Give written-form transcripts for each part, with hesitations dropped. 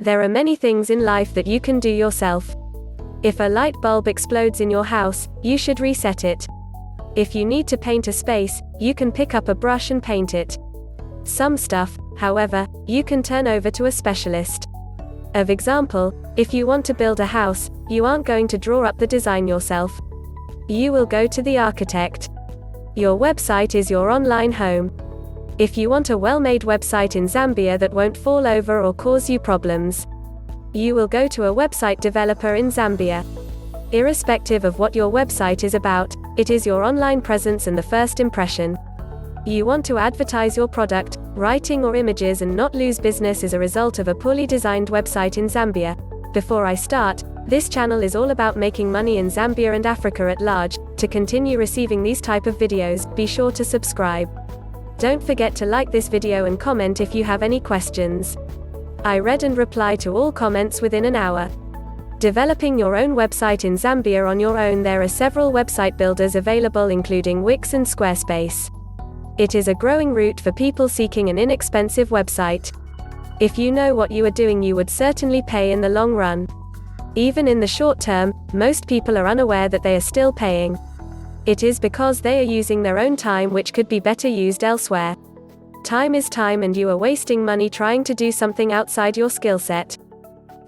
There are many things in life that you can do yourself. If a light bulb explodes in your house, you should reset it. If you need to paint a space, you can pick up a brush and paint it. Some stuff, however, you can turn over to a specialist. For example, if you want to build a house, you aren't going to draw up the design yourself. You will go to the architect. Your website is your online home. If you want a well-made website in Zambia that won't fall over or cause you problems, you will go to a website developer in Zambia. Irrespective of what your website is about, it is your online presence and the first impression. You want to advertise your product, writing or images and not lose business as a result of a poorly designed website in Zambia. Before I start, this channel is all about making money in Zambia and Africa at large. To continue receiving these type of videos, be sure to subscribe. Don't forget to like this video and comment if you have any questions. I read and reply to all comments within an hour. Developing your own website in Zambia on your own. There are several website builders available including Wix and Squarespace. It is a growing route for people seeking an inexpensive website. If you know what you are doing, you would certainly pay in the long run. Even in the short term, most people are unaware that they are still paying. It is because they are using their own time which could be better used elsewhere. Time is time and you are wasting money trying to do something outside your skill set.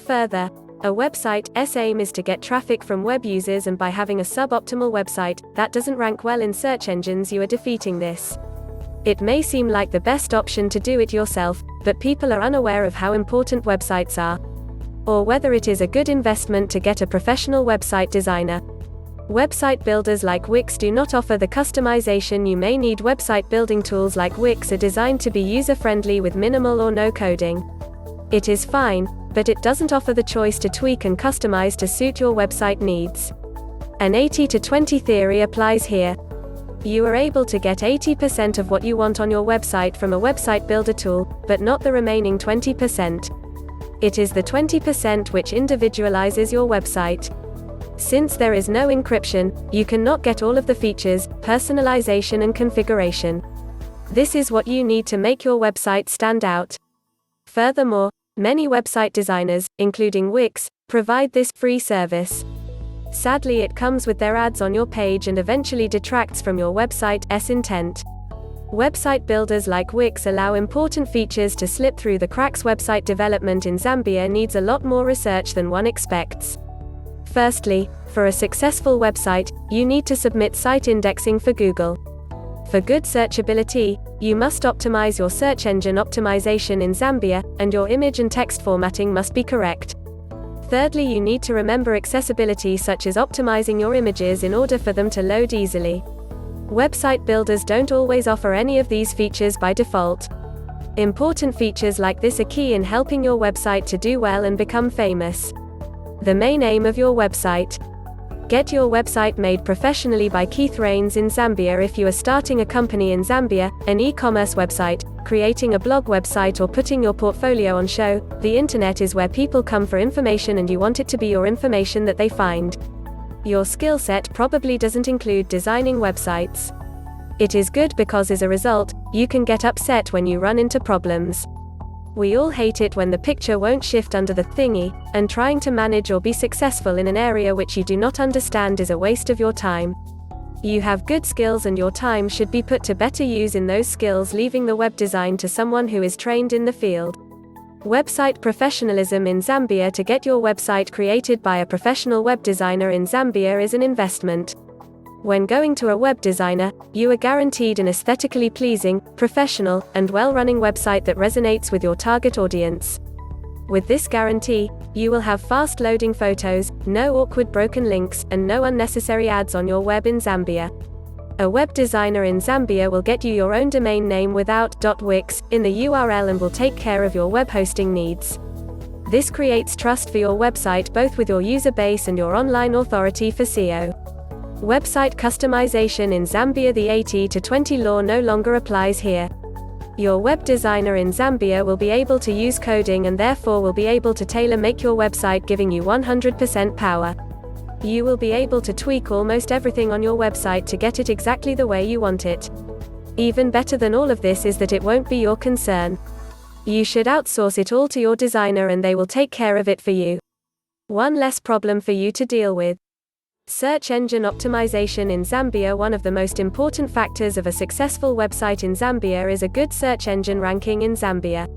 Further, a website's aim is to get traffic from web users, and by having a suboptimal website that doesn't rank well in search engines, you are defeating this. It may seem like the best option to do it yourself, but people are unaware of how important websites are, or whether it is a good investment to get a professional website designer. Website builders like Wix do not offer the customization you may need. Website building tools like Wix are designed to be user-friendly with minimal or no coding. It is fine, but it doesn't offer the choice to tweak and customize to suit your website needs. An 80-20 theory applies here. You are able to get 80% of what you want on your website from a website builder tool, but not the remaining 20%. It is the 20% which individualizes your website. Since there is no encryption, you cannot get all of the features, personalization and configuration. This is what you need to make your website stand out. Furthermore, many website designers, including Wix, provide this free service. Sadly, it comes with their ads on your page and eventually detracts from your website's intent. Website builders like Wix allow important features to slip through the cracks. Website development in Zambia needs a lot more research than one expects. Firstly, for a successful website, you need to submit site indexing for Google. For good searchability, you must optimize your search engine optimization in Zambia, and your image and text formatting must be correct. Thirdly, you need to remember accessibility, such as optimizing your images in order for them to load easily. Website builders don't always offer any of these features by default. Important features like this are key in helping your website to do well and become famous. The main aim of your website. Get your website made professionally by Keith Rains in Zambia. If you are starting a company in Zambia, an e-commerce website, creating a blog website or putting your portfolio on show, the internet is where people come for information and you want it to be your information that they find. Your skill set probably doesn't include designing websites. It is good because as a result, you can get upset when you run into problems. We all hate it when the picture won't shift under the thingy, and trying to manage or be successful in an area which you do not understand is a waste of your time. You have good skills and your time should be put to better use in those skills, leaving the web design to someone who is trained in the field. Website professionalism in Zambia. To get your website created by a professional web designer in Zambia is an investment. When going to a web designer, you are guaranteed an aesthetically pleasing, professional, and well-running website that resonates with your target audience. With this guarantee, you will have fast-loading photos, no awkward broken links, and no unnecessary ads on your web in Zambia. A web designer in Zambia will get you your own domain name without .wix in the URL and will take care of your web hosting needs. This creates trust for your website both with your user base and your online authority for SEO. Website customization in Zambia. The 80-20 law no longer applies here. Your web designer in Zambia will be able to use coding and therefore will be able to tailor-make your website, giving you 100% power. You will be able to tweak almost everything on your website to get it exactly the way you want it. Even better than all of this is that it won't be your concern. You should outsource it all to your designer and they will take care of it for you. One less problem for you to deal with. Search engine optimization in Zambia. One of the most important factors of a successful website in Zambia is a good search engine ranking in Zambia.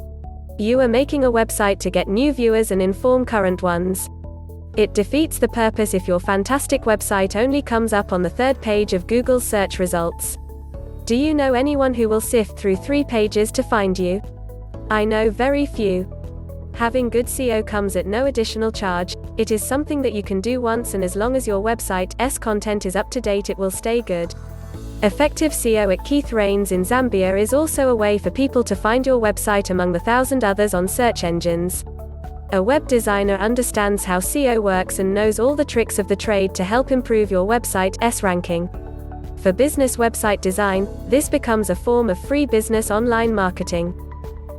You are making a website to get new viewers and inform current ones. It defeats the purpose if your fantastic website only comes up on the third page of Google's search results. Do you know anyone who will sift through 3 pages to find you? I know very few. Having good SEO comes at no additional charge. It is something that you can do once, and as long as your website's content is up to date, it will stay good. Effective SEO at Keith Rains in Zambia is also a way for people to find your website among the 1,000 others on search engines. A web designer understands how SEO works and knows all the tricks of the trade to help improve your website's ranking. For business website design, this becomes a form of free business online marketing.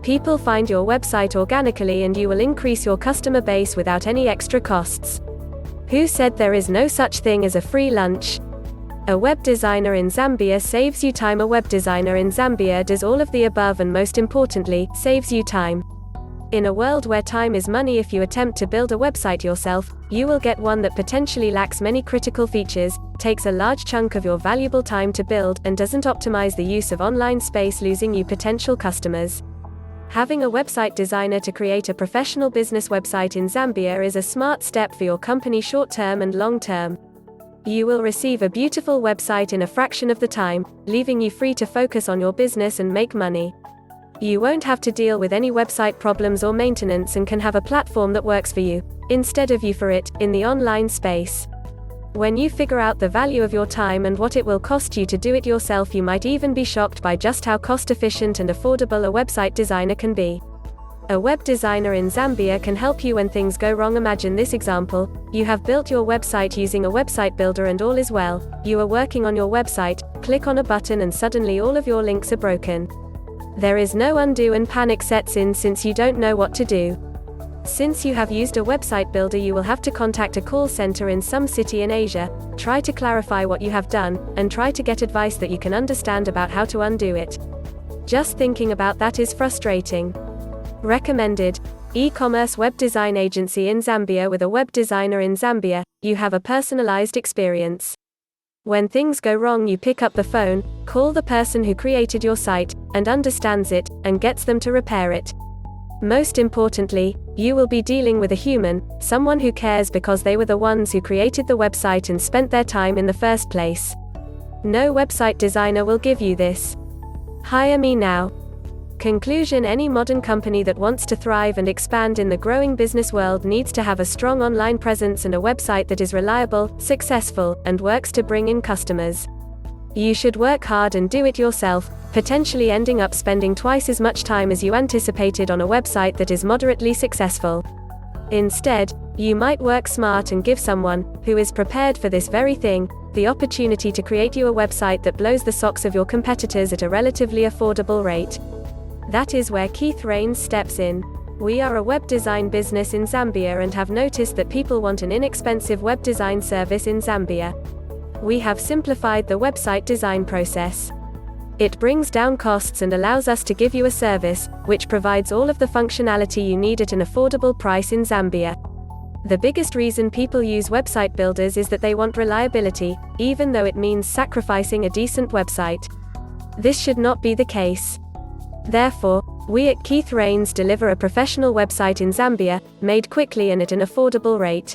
People find your website organically and you will increase your customer base without any extra costs. Who said there is no such thing as a free lunch? A web designer in Zambia saves you time. A web designer in Zambia does all of the above and, most importantly, saves you time. In a world where time is money, if you attempt to build a website yourself, you will get one that potentially lacks many critical features, takes a large chunk of your valuable time to build, and doesn't optimize the use of online space, losing you potential customers. Having a website designer to create a professional business website in Zambia is a smart step for your company short-term and long-term. You will receive a beautiful website in a fraction of the time, leaving you free to focus on your business and make money. You won't have to deal with any website problems or maintenance and can have a platform that works for you, instead of you for it, in the online space. When you figure out the value of your time and what it will cost you to do it yourself, you might even be shocked by just how cost-efficient and affordable a website designer can be. A web designer in Zambia can help you when things go wrong. Imagine this example: you have built your website using a website builder and all is well. You are working on your website, click on a button and suddenly all of your links are broken. There is no undo and panic sets in since you don't know what to do. Since you have used a website builder, you will have to contact a call center in some city in Asia, try to clarify what you have done, and try to get advice that you can understand about how to undo it. Just thinking about that is frustrating. Recommended. E-commerce web design agency in Zambia. With a web designer in Zambia, you have a personalized experience. When things go wrong, you pick up the phone, call the person who created your site, and understands it, and gets them to repair it. Most importantly, you will be dealing with a human, someone who cares because they were the ones who created the website and spent their time in the first place. No website designer will give you this. Hire me now. Conclusion: any modern company that wants to thrive and expand in the growing business world needs to have a strong online presence and a website that is reliable, successful, and works to bring in customers. You should work hard and do it yourself, potentially ending up spending twice as much time as you anticipated on a website that is moderately successful. Instead, you might work smart and give someone, who is prepared for this very thing, the opportunity to create you a website that blows the socks of your competitors at a relatively affordable rate. That is where Keith Rains steps in. We are a web design business in Zambia and have noticed that people want an inexpensive web design service in Zambia. We have simplified the website design process. It brings down costs and allows us to give you a service, which provides all of the functionality you need at an affordable price in Zambia. The biggest reason people use website builders is that they want reliability, even though it means sacrificing a decent website. This should not be the case. Therefore, we at Keith Rains deliver a professional website in Zambia, made quickly and at an affordable rate.